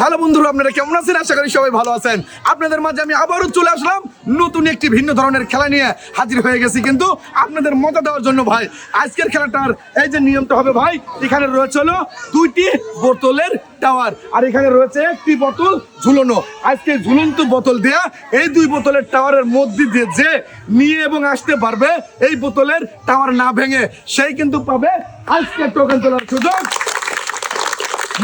Hello বন্ধুরা, আপনারা কেমন আছেন? আশা করি সবাই ভালো আছেন। আপনাদের মাঝে আমি আবারও চলে আসলাম নতুন একটি ভিন্ন ধরনের খেলা নিয়ে হাজির হয়ে গেছি, কিন্তু আপনাদের মজা দেওয়ার জন্য ভাই। আজকের খেলাটার এই যে নিয়মটা হবে ভাই, এখানে রয়েছে হলো 2টি বোতলের টাওয়ার, আর এখানে রয়েছে একটি বোতল ঝুলানো। আজকে ঝুলন্ত বোতল দেয়া এই 2 বোতলের টাওয়ারের মধ্যে দিয়ে যে নিয়ে এবং আসতে পারবে এই বোতলের টাওয়ার না ভেঙে, সেই কিন্তু পাবে আজকে টোকেন তোলার সুযোগ।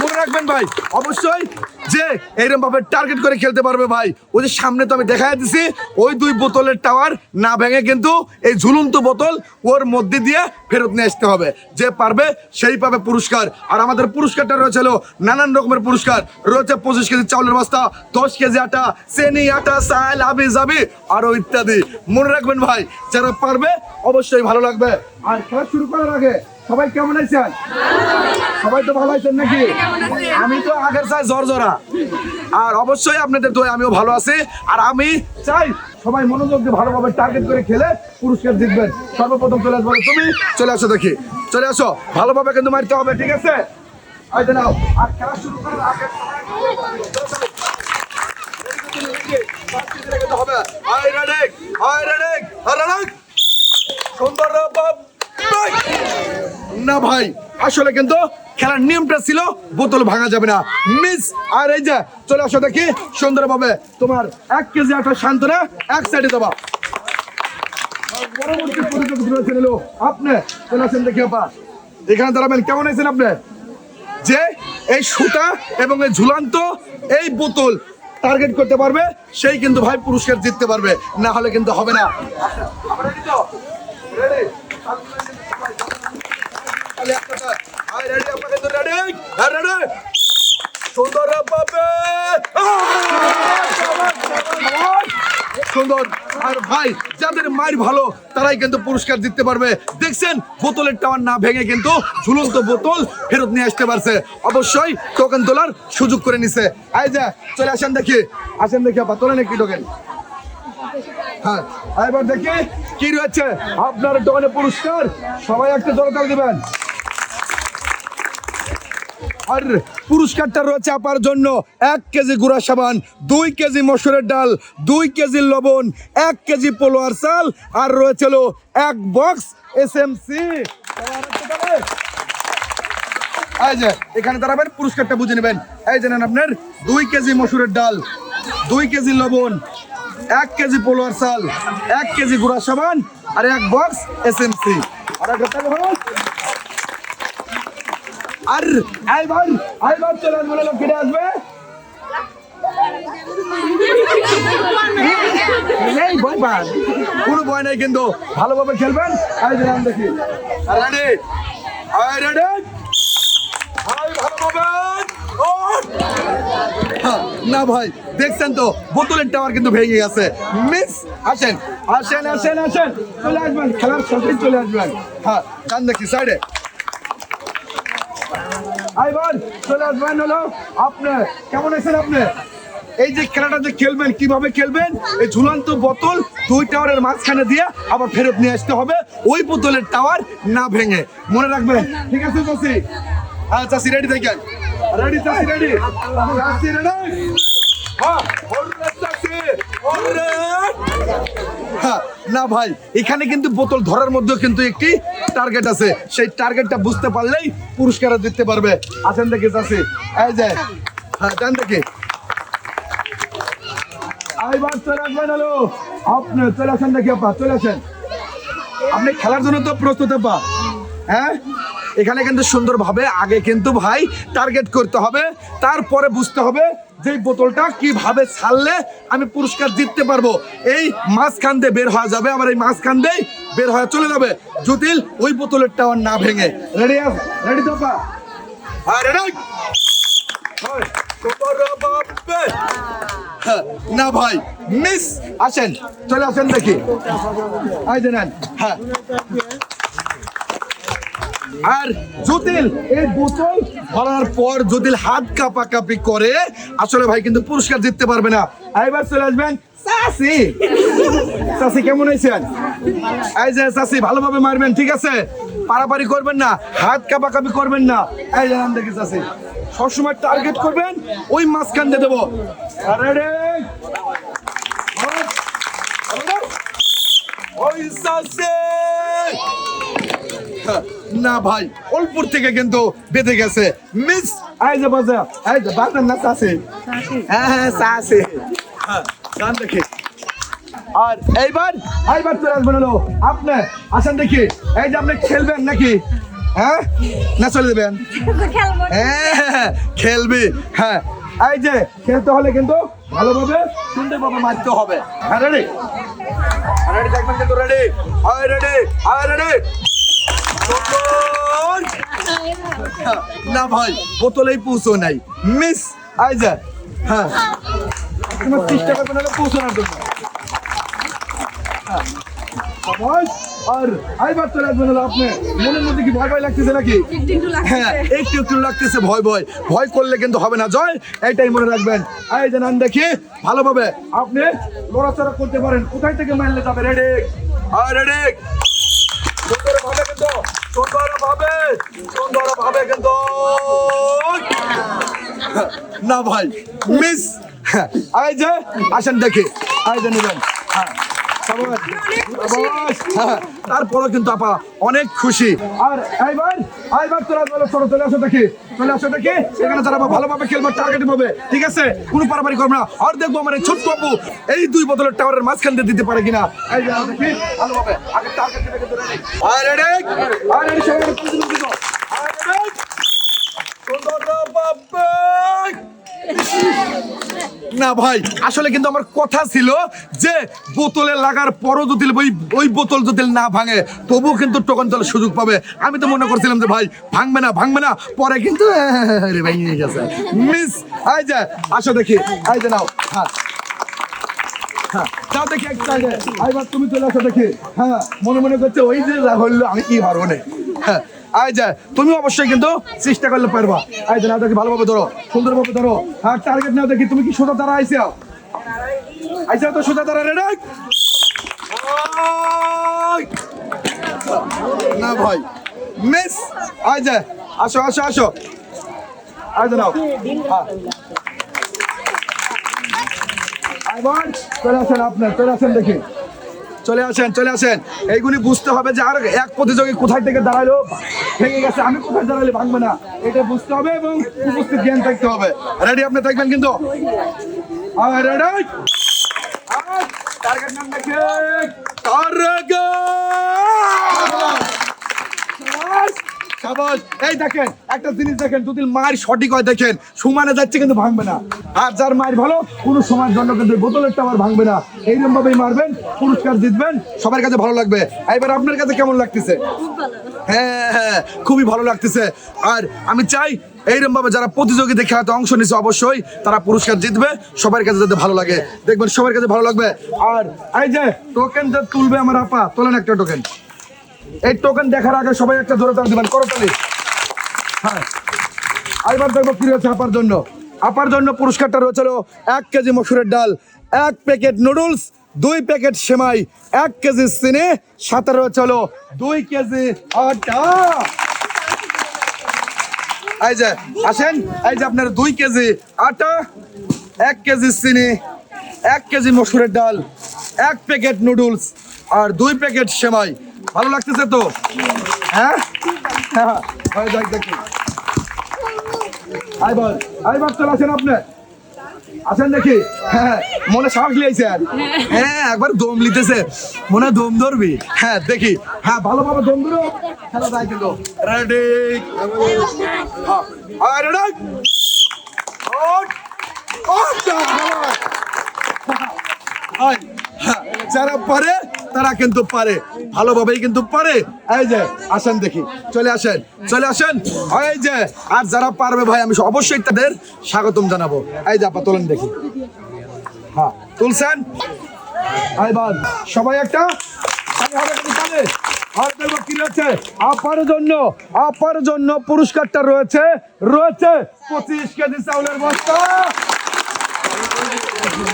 মনে রাখবেন ভাই, অবশ্যই যে এইরকম ভাবে টার্গেট করে খেলতে পারবে ভাই। ওই যে সামনে তো আমি দেখাই দিছি, ওই 2 বোতলের টাওয়ার না ভেঙে কিন্তু এই ঝুলন্ত বোতল ওর মধ্যে দিয়ে ফেরত নিয়ে আসতে হবে। যে পারবে সেই পাবে পুরস্কার। আর আমাদের পুরস্কারটা রয়েছে নানান রকমের পুরস্কার রয়েছে। 25 কেজি চাউলের বস্তা, 10 কেজি আটা, চেনি, আটা, চাল, আবি যাবি আরো ইত্যাদি। মনে রাখবেন ভাই, যারা পারবে অবশ্যই ভালো লাগবে। আর খেলা শুরু করার আগে সবাই কেমন আছেন? সবাই তো ভালো আছেন নাকি? আমি তো আগের চাই জরা। আর অবশ্যই আপনাদের দোয়া আমিও ভালো আছি। আর আমি চাই সবাই মনোযোগ দিয়ে ভালোভাবে টার্গেট করে খেলে পুরস্কার জিতবেন। সর্বপ্রথম চলে আসবো তুমি, চলে আসো দেখি, চলে আসো। ভালোভাবে কিন্তু মারতে হবে, ঠিক আছে? আর খেলা শুরু করার আগে সুন্দর না ভাই, আসলে কিন্তু খেলার নিয়মটা ছিল বোতল ভাঙা যাবে না, মিস। আর এই যে চলে আসো দেখি সুন্দরভাবে তোমার 1 কেজি আটা শান্তনা এক সাইডে দেবা। পরবর্তী প্রতিযোগিতা ছিল আপনি চলে আসেন দেখি আপা, এখানে দাঁড়াবেন। কেমন আছেন আপনি? যে এই সুতা এবং এই ঝুলান্ত এই বোতল টার্গেট করতে পারবে সেই কিন্তু ভাই পুরস্কার জিততে পারবে, না হলে কিন্তু হবে না। সুন্দর। আর ভাই যাদের মার ভালো তারাই কিন্তু পুরস্কার জিততে পারবে। দেখছেন বোতলের টাওয়ার না ভেঙে কিন্তু ঝুলন্ত বোতল ফেরত নিয়ে আসতে পারছে। অবশ্যই টোকেন তোলার সুযোগ করে নিছে। এই যে চলে আসেন দেখি, আসেন দেখি আপা, তোলেন একটি টোকেন। হ্যাঁ, এবার দেখি কি রয়েছে আপনার টোকেনের পুরস্কার। সবাই একটা জোরদার দিবেন। আর পুরস্কারটা রয়েছে আপার জন্য 1 কেজি গুঁড়া সাবান, 2 কেজি মসুরের ডাল, 2 কেজি লবণ, 1 কেজি পোলোয়ার চাল, আর রয়েছে 1 বক্স এসএমসি। এই যে এখানে দাঁড়াবেন, পুরস্কারটা বুঝে নেবেন। এই জানেন আপনার 2 কেজি মসুরের ডাল, 2 কেজি লবণ, 1 কেজি পোলোয়ার চাল, 1 কেজি গুঁড়া সাবান, আর 1 বক্স এসএমসি। আর আর এইবার চলে আসবে, লোক কেটে আসবে। কোনো ভয় নেই, কিন্তু ভালোভাবে খেলবেন। দেখি না ভাই, দেখছেন তো বোতলের টাওয়ার কিন্তু ভেঙে গেছে, মিস। আসেন আসেন আসেন আসেন, চলে আসবেন, খেলার সাথে চলে আসবেন। হ্যাঁ, কান দেখি সাইডে। এবার চলে আসবেন হলো আপনি। কেমন আছেন আপনি? এই যে খেলাটা যে খেলবেন, কিভাবে খেলবেন? এই ঝুলন্ত বোতল 2 টাওয়ারের মাঝখানে দিয়ে আবার ফেরত নিয়ে আসতে হবে, ওই বোতলের টাওয়ার না ভেঙে। মনে রাখবেন, ঠিক আছে চাষি? হ্যাঁ চাষি, রেডি থাকেন। রেডি চাষি, রেডি চাষি, রেডি। হ্যাঁ, না ভাই, এখানে কিন্তু বোতল ধরার মধ্যেও কিন্তু একটি টার্গেট আছে। সেই টার্গেটটা বুঝতে পারলেই পুরস্কার দিতে পারবে। আসেন দেখি চাষি, এই যে হ্যাঁ যান দেখি। এইবার চলে আসবেন হলো আপনি, চলে আসেন দেখি আপা, চলে আসেন। আপনি খেলার জন্য তো প্রস্তুত আপা? হ্যাঁ, এখানে কিন্তু সুন্দরভাবে আগে কিন্তু ভাই টার্গেট করতে হবে, তারপরে বুঝতে হবে যে বোতলটা কিভাবে ছাড়লে আমি পুরস্কার জিততে পারবো। এই মাঝখান দিয়ে বের হওয়া যাবে, আবার এই মাঝখান দিয়ে বের হয়ে চলে যাবে, জটিল ওই বোতলের টাওয়ার না ভেঙে। রেডি রেডি তো পা? হ্যাঁ রেডি। না ভাই, মিস। আসেন, চলে আসেন দেখি। এই যে নেন। হ্যাঁ, আর জটিল এই বোতল ধরার পর জটিল হাত কাঁপাকাঁপি করে, আসলে ভাই কিন্তু পুরস্কার জিততে পারবে না। এবার চলে আসবেন চাষি। চাষি কেমন আছেন? এই যে চাষি, ভালোভাবে মারবেন, ঠিক আছে? পারাপারি করবেন না, হাত কাঁপাকাঁপি করবেন না। এই যে নাম দেখি চাষি, সবসময় টার্গেট করবেন, ওই মাঝখান দিয়ে দেবো। রেডি, না ভাই, অল্পর থেকে কিন্তু বেঁধে গেছে। মিস এই যে বাজা, এই যে বাজার না চাষে, হ্যাঁ চাষে, গান দেখে। আর এইবার চলে আসবেন হলো আপনি। আসেন দেখি, এই যে আপনি খেলবেন নাকি? হ্যাঁ না চলে দেবেন? হ্যাঁ খেলবি। হ্যাঁ এই যে খেলতে হলে কিন্তু ভালোভাবে সুন্দরভাবে মারতে হবে। হ্যাঁ রেডি, রেডি থাকবেন কিন্তু, রেডি, আয় রেডি, আয় রেডি। না ভাই, বোতলেই পৌঁছো নাই। মিস আই যা। হ্যাঁ তোমার চেষ্টা করবেন না পৌঁছানোর জন্য। আর আইবার চলে আসবেন হলো আপনি। মনের মধ্যে কি ভয় লাগতেছে নাকি? হ্যাঁ একটু লাগতেছে ভয়। ভয় করলে কিন্তু হবে না জয়, এইটাই মনে রাখবেন। এই যে নাম দেখি ভালোভাবে আপনি লড়াচড়া করতে পারেন। কোথায় থেকে মারলে যাবে? রেডি, আর রেডি, সুন্দরভাবে কিন্তু, সুন্দরভাবে কিন্তু। না ভাই মিস। এই যে আসেন দেখি, এই যে নেবেন। হ্যাঁ তারপরও কিন্তু আপা অনেক খুশি। আর এইবার চলে আসো দেখি, এখানে তারা ভালোভাবে খেলবার টার্গেট পাবে। ঠিক আছে, কোনো পারাপারি করবে না। আর দেখবো আমার এই ছোট্ট আপু এই 2 বোতলের টাওয়ারের মাঝখান দিয়ে দিতে পারে কিনা। এই যে দেখি ভালোভাবে আগে টার্গেট দিতে কিন্তু রেডি। আর রেডি, আর রেডি, সবাই কন্টিনিউ দিও। আর রেডি, সুন্দরভাবে। না ভাই, আসলে কিন্তু আমার কথা ছিল যে বোতলে লাগার পরও যদি ওই বোতল যদি না ভাঙে তবুও কিন্তু টোকন দল সুযোগ পাবে। আমি তো মনে করছিলাম যে ভাই ভাঙবে না, পরে কিন্তু ভেঙে গেছে। মিস এই যে আসো দেখি, এই যে নাও। হ্যাঁ তাও দেখি এক সাইডে। এইবার তুমি চলে আসো দেখি। হ্যাঁ মনে করছে ওই যে হইলো আমি কি পারবো না। হ্যাঁ এই যে তুমি অবশ্যই কিন্তু চেষ্টা করলে পারবা। এই যে নাও দেখি ভালোভাবে ধরো, সুন্দরভাবে ধরো। হ্যাঁ টার্গেট নাও দেখি। তুমি কি সোজা দ্বারা আইসা তো সোজা দ্বারা। রেডি, না ভাই মিস। এই যে আসো, এই যে নাও। চলে আসেন আপনার, চলে আসেন দেখি, চলে আসেন। এইগুলি বুঝতে হবে যে আর এক প্রতিযোগী কোথায় থেকে দাঁড়ালো, ভেঙে গেছে, আমি কোথায় দাঁড়ালে ভাঙবে না, এটা বুঝতে হবে এবং উপস্থিত জ্ঞান থাকতে হবে। রেডি, আপনি থাকবেন কিন্তু। রেডি, টার্গেট নাম দেখে সাবাস। এই দেখেন একটা জিনিস দেখেন, যদি মার সঠিক হয় দেখেন সমানে যাচ্ছে কিন্তু ভাঙবে না। আর যার মার ভালো কোনো সময়ের জন্য কিন্তু বোতলের টাওয়ার ভাঙবে না। এইরকম ভাবেই মারবেন, পুরস্কার জিতবেন, সবার কাছে ভালো লাগবে। এবার আপনার কাছে কেমন লাগতেছে? হ্যাঁ খুবই ভালো লাগতেছে। আর আমি চাই এইরকম ভাবে যারা প্রতিযোগিতা খেলাতে অংশ নিচ্ছে অবশ্যই তারা পুরস্কার জিতবে, সবার কাছে যাতে ভালো লাগে, দেখবেন সবার কাছে ভালো লাগবে। আর এই যে টোকেন যে তুলবে আমার আপা, তোলেন একটা টোকেন। এই টোকেন দেখার আগে সবাই একটা জোরে তালি দিবেন, করতালি। হ্যাঁ এবার দেখবো কি রয়েছে আপার জন্য পুরস্কারটা রয়েছে 1 কেজি মসুরের ডাল, 1 প্যাকেট নুডলস, 2 প্যাকেট সেমাই, 1 কেজি চিনি, সাথে রয়েছে 2 কেজি আটা। এই যে আসেন, এই যে আপনার 2 কেজি আটা, 1 কেজি চিনি, 1 কেজি মসুরের ডাল, 1 প্যাকেট নুডলস আর 2 প্যাকেট সেমাই। ভালো লাগতেছে তো? হ্যাঁ দেখি। আইবার চলে আসেন আপনি, আসেন দেখি। হ্যাঁ মনে সাহস লিয়েছে আর হ্যাঁ একবার দম লিতেছে, মনে দম ধরবি। হ্যাঁ দেখি, হ্যাঁ ভালোভাবে দম ধরো, খেলা যায় কিন্তু। রেডি, যারা পারে তারা কিন্তু পারে, ভালোভাবেই কিন্তু পারে। এই যে আসেন দেখি, চলে আসেন। এই যে আর যারা পারবে ভাই আমি অবশ্যই তাদের স্বাগতম জানাবো। এই যে আপা তোলেন দেখি। হ্যাঁ তুলছেন, এবার সবাই একটা আর দেখবো কি রয়েছে আপার জন্য পুরস্কারটা রয়েছে 25 কেজি চাউলের বস্তা।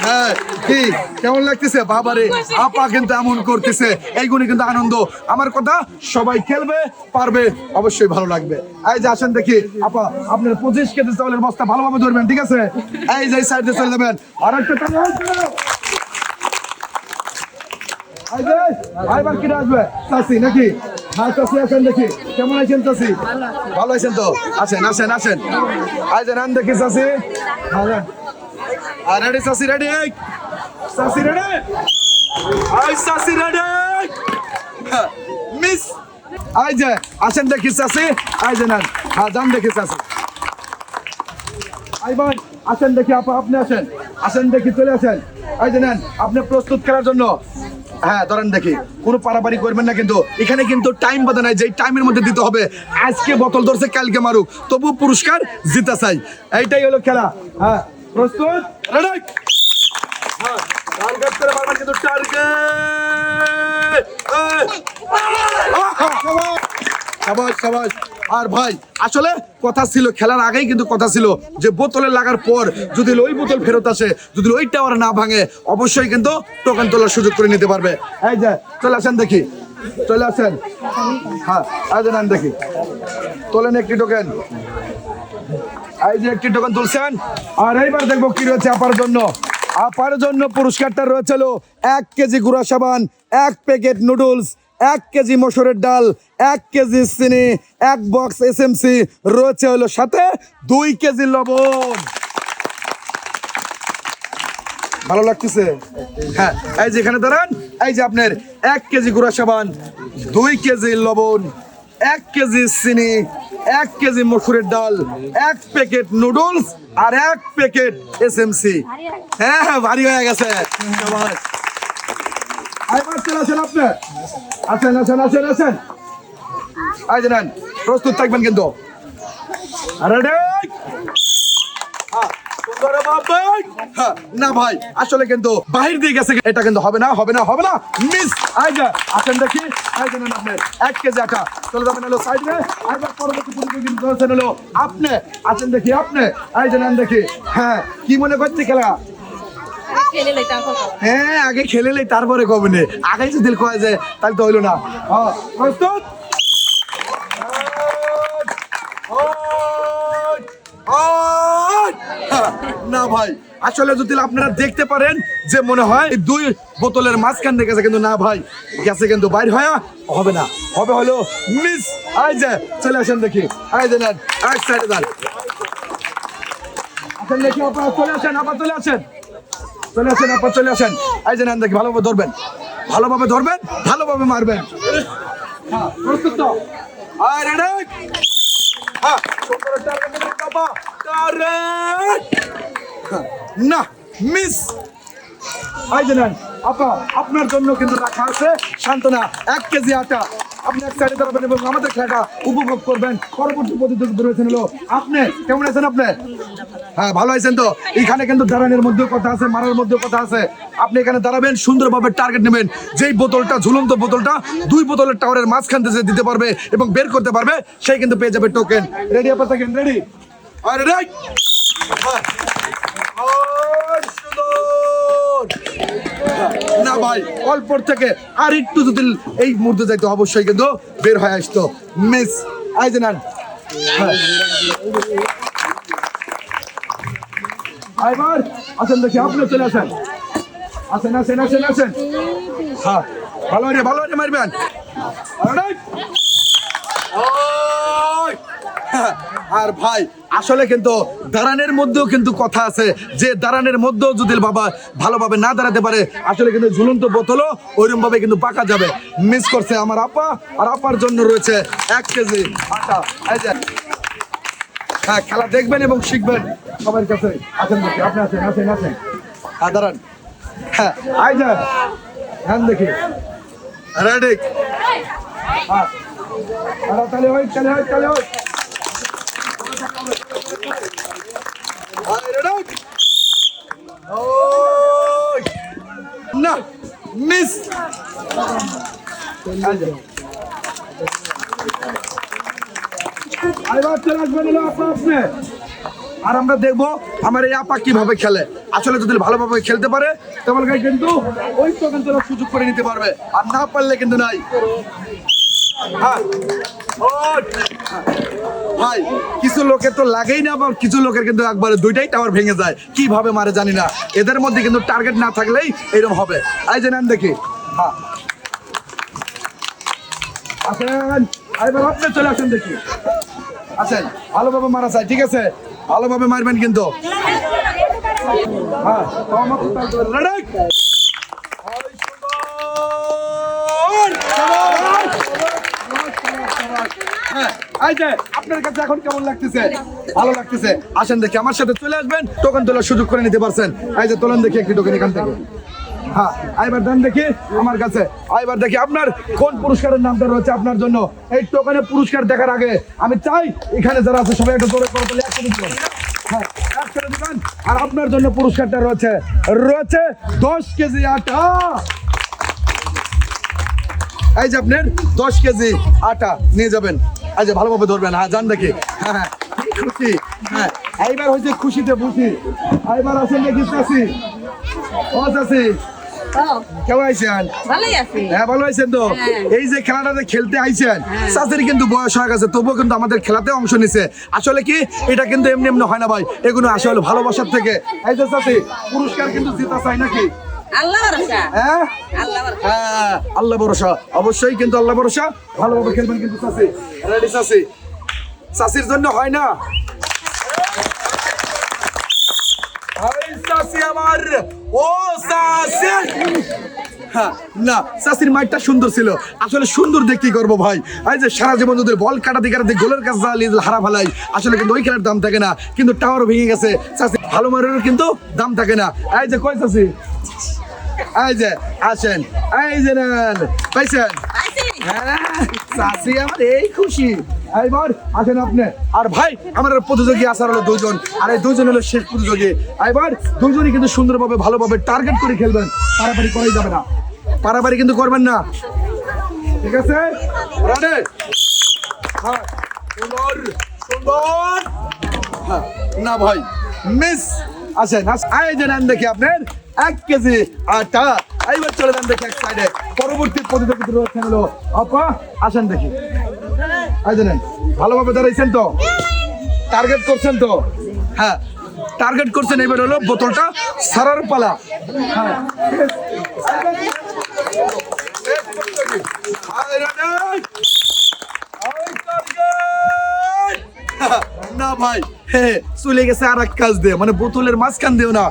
হ্যাঁ কি কেমন লাগতেছে বাবারে আপা কিন্তু এমন করতেছে এইগুলি কিন্তু আনন্দ আমার কথা সবাই খেলবে পারবে অবশ্যই ভালো লাগবে এই যে আসেন দেখি আপা আপনার 25 কেজি চাউলের বস্তা ভালোভাবে ধরবেন ঠিক আছে এই যে সাইডে চলে যাবেন আর একটা টাকা ভাইবার কিনে আসবে চাষি নাকি হ্যাঁ চাষি আসেন দেখি কেমন আছেন চাষি ভালো আছেন তো আসেন আসেন আসেন আই যে নাম দেখি চাষি আর রেডি চাষি রেডি চাষি রেডি আই চাষি রেডি মিস আই যে আসেন দেখি চাষি আই যে নাম হ্যাঁ যান দেখি চাষি আই ভাই আসেন দেখি আপা আপনি আসেন আসেন দেখি চলে আসেন এই যে নেন আপনি প্রস্তুত করার জন্য হ্যাঁ ধরেন দেখি কোনো পারাপারি করবেন না কিন্তু এখানে কিন্তু টাইম বাধা নাই যে টাইমের মধ্যে দিতে হবে আজকে বোতল ধরছে কালকে মারুক তবু পুরস্কার জিতা চাই এইটাই হলো খেলা হ্যাঁ প্রস্তুত রেডি হ্যাঁ টার্গেট করে মারবেন কিন্তু টার্গেট শাবাশ শাবাশ আর ভাই আসলে কথা ছিল খেলার আগেই কিন্তু কথা ছিল যে বোতলে লাগার পর যদি ওই বোতল ফেরত আসে যদি ওই টাওয়ার না ভাঙে অবশ্যই কিন্তু টোকেন তোলার সুযোগ করে নিতে পারবে এই যে চলে আসেন দেখি চলে আসেন হ্যাঁ এই যে নেন দেখি তোলেন একটি টোকেন এই যে একটি টোকেন তুলছেন আর এইবার দেখবো কি রয়েছে আপার জন্য পুরস্কারটা রয়েছিল 1 কেজি গুঁড়া সাবান 1 প্যাকেট নুডলস 1 কেজি মসুরের ডাল 1 কেজি চিনি 1 বক্স এসএমসি রয়েছে হলো সাথে 2 কেজি লবণ ভালো লাগতেছে হ্যাঁ এই যে এখানে দাঁড়ান এই যে আপনার 1 কেজি গুঁড়া সাবান 2 কেজি লবণ 1 কেজি চিনি 1 কেজি মসুরের ডাল 1 প্যাকেট নুডলস আর 1 প্যাকেট এসএমসি হ্যাঁ হ্যাঁ ভারী হয়ে গেছে প্রস্তুত থাকবেন কিন্তু না ভাই আসলে কিন্তু বাহির দিয়ে গেছে এটা কিন্তু হবে না মিস আসেন দেখি আপনার 1 কেজি আটা চলে যাবেন হলো সাইডে পরবর্তী হলো আপনি আসেন দেখি আপনি দেখি হ্যাঁ কি মনে করছে খেলা হ্যাঁ আগে খেলে তারপরে কবে নে আগে যদি দিল কয়ে যায় তাহলে তো হইলো না প্রস্তুত না ভাই আসলে যদি আপনারা দেখতে পারেন যে মনে হয় 2 বোতলের মাঝখান থেকে গেছে কিন্তু না ভাই গেছে কিন্তু বাইর হয় হবে না হবে হলো মিস আই যে চলে আসেন দেখি আই যে নেন এক সাইডে যান আসেন দেখি আপনারা চলে আসেন আবার চলে আসেন আপা চলে আসেন এই যে নেন দেখি ভালোভাবে ধরবেন ভালোভাবে মারবেন হ্যাঁ প্রস্তুত তো আর রেডি হ্যাঁ না মিস এই যে নেন আপা আপনার জন্য কিন্তু রাখা আছে সান্ত্বনা 1 কেজি আটা আপনি এক সাইডে দাঁড়াবেন এবং আমাদের খেলাটা উপভোগ করবেন পরবর্তী প্রতিযোগিতা রয়েছেন হলো আপনি কেমন আছেন আপনি হ্যাঁ ভালো আছেন তো এখানে কিন্তু দাঁড়ানোর মধ্যে কথা আছে মারার মধ্যে কথা আছে আপনি এখানে দাঁড়াবেন সুন্দরভাবে টার্গেট নেবেন যেই বোতলটা ঝুলন্ত বোতলটা 2 বোতলের টাওয়ারের মাঝখান থেকে দিতে পারবে এবং বের করতে পারবে সেই কিন্তু পেয়ে যাবে টোকেন রেডি আপা থাকেন রেডি আর রেডি না ভাই অল্পর থেকে আর একটু যদি এই মুহূর্তে যাইতো অবশ্যই কিন্তু বের হয়ে আসতো মিস আইজেনান এবার আসেন দেখি আপনি চলে আসেন হ্যাঁ ভালো রে মারবেন আর ভাই আসলে কিন্তু দাঁড়ানোর মধ্যেও কিন্তু কথা আছে যে দাঁড়ানোর মধ্যেও যদি বাবা ভালোভাবে না দাঁড়াতে পারে আসলে কিন্তু ঝুলন্ত বোতলও ওইরকম ভাবে কিন্তু পাকা যাবে মিস করছে আমার আপা আর আপার জন্য রয়েছে 1 কেজি আটা হ্যাঁ খেলা দেখবেন এবং শিখবেন সবার কাছে আছেন দেখি আপনি আছেন হ্যাঁ দাঁড়ান হ্যাঁ হ্যাঁ দেখি রেডি হ্যাঁ তাহলে হয় না মিস এবার চলে আসবেন আপনি আর আমরা দেখবো আমার এই আপা কিভাবে খেলে। আসলে যদি ভালোভাবে খেলতে পারে তাহলে কিন্তু ওই টোকেন তোলা সুযোগ করে নিতে পারবে, আর না পারলে কিন্তু নাই। হ্যাঁ ভাই, কিছু লোকের তো লাগেই না, আবার কিছু লোকের কিন্তু একবারে দুইটাই টাওয়ার ভেঙে যায়, কিভাবে মারে জানি না। এদের মধ্যে কিন্তু টার্গেট না থাকলেই এরকম হবে। এই যে নেন দেখি। হ্যাঁ আসেন, এবার আপনি চলে আসেন দেখি। আসেন, ভালোভাবে মারা যায়, ঠিক আছে? ভালোভাবে মারবেন কিন্তু। হ্যাঁ আপনার কাছে এখন কেমন লাগতেছে? ভালো লাগতেছে? আসেন দেখি, আমার সাথে চলে আসবেন, টোকেন তোলার সুযোগ করে নিতে পারছেন। এই যে তোলেন দেখি একটি টোকেন এখান থেকে। হ্যাঁ এবার দেন দেখি আমার কাছে। এবার দেখি আপনার কোন পুরস্কারের নামটা রয়েছে আপনার জন্য। এই টোকেনে পুরস্কার দেখার আগে আমি চাই এখানে যারা আছে সবাই একটা জোরে করে তাহলে একসাথে দিবেন। হ্যাঁ একসাথে দিবেন। আর আপনার জন্য পুরস্কারটা রয়েছে 10 কেজি আটা। এই যে আপনার 10 কেজি আটা নিয়ে যাবেন। এই যে ভালোভাবে ধরবেন। হ্যাঁ যান দেখি। হ্যাঁ হ্যাঁ খুশি। হ্যাঁ এইবার হয়েছে খুশিতে বুঝি। এইবার আসেন দেখি চাষি। ও চাষি কেমন আইছেন? হ্যাঁ ভালো আছেন তো? এই যে খেলাটাতে খেলতে আইছেন, চাষির কিন্তু বয়স হয়ে গেছে, তবুও কিন্তু আমাদের খেলাতে অংশ নিছে। আসলে কি এটা কিন্তু এমনি এমনি হয় না ভাই, এগুলো আসলে ভালোবাসার থেকে। এই যে চাষি পুরস্কার কিন্তু জিতা চাই নাকি? আল্লাহ ভরসা, অবশ্যই কিন্তু আল্লাহ ভরসা। ভালোভাবে খেলবেন কিন্তু চাষি। রেডি চাষি? চাষির জন্য হয় না আমার। ও না, চাষির মাইটটা সুন্দর ছিল। আসলে সুন্দর দেখে কি করবো ভাই? এই যে সারা জীবন যদি বল কাটাতে কাটাতে গোলের কাছে হারা ফেলাই, আসলে কিন্তু ওই খেলার দাম থাকে না। কিন্তু টাওয়ার ভেঙে গেছে, চাষি ভালো মারেরও কিন্তু দাম থাকে না। এই যে কই চাষি? এই যে আসেন, এই যে নেন, পাইছেন? চাষি আমার এই খুশি। এইবার আসেন আপনি। আর ভাই আমার প্রতিযোগী আসার হলো 2 জন, আর এই 2 জন হলো শেষ প্রতিযোগী। এবার 2 জনই কিন্তু সুন্দরভাবে ভালোভাবে টার্গেট করে খেলবেন। পারাপারি করাই যাবে না, পারাপারি কিন্তু করবেন না, ঠিক আছে? রেডি? হ্যাঁ সুন্দর সুন্দর। হ্যাঁ না ভাই মিস। আসেন এই যে নেন দেখি আপনার 1 কেজি আটা। এইবার চলে যান দেখি এক সাইডে। পরবর্তী প্রতিযোগিতা রয়েছে হলো আপা। আসেন দেখি। এই যে নেন, ভালোভাবে দাঁড়াইছেন তো? টার্গেট করছেন তো? হ্যাঁ টার্গেট করছেন। এবার হলো বোতলটা সারার পালা। হ্যাঁ না ভাই, হ্যাঁ চলে গেছে আর এক কাজ দিয়ে, মানে বোতলের মাঝখান দিও না,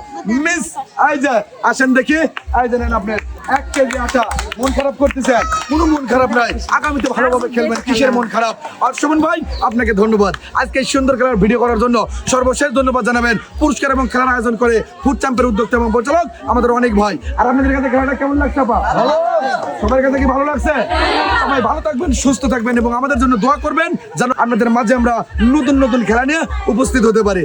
মিস। এই যে আসেন দেখি। এই যে নেন আপনার 1 কেজি আটা। মন খারাপ করতেছেন? কোনো মন খারাপ নাই, আগামীতে ভালোভাবে খেলবেন, কিসের মন খারাপ? আর সুমন ভাই আপনাকে ধন্যবাদ আজকে এই সুন্দর খেলার ভিডিও করার জন্য। সর্বশেষ ধন্যবাদ জানাবেন পুরস্কার এবং খেলার আয়োজন করে ফুড চ্যাম্পের উদ্যোক্তা এবং পরিচালক আমাদের অনেক ভাই। আর আপনাদের কাছে খেলাটা কেমন লাগছে আপা? ভালো? সবার কাছে কি ভালো লাগছে? সবাই ভালো থাকবেন, সুস্থ থাকবেন এবং আমাদের জন্য দোয়া করবেন যেন আপনাদের মাঝে আমরা নতুন নতুন খেলা নিয়ে উপস্থিত হতে পারি।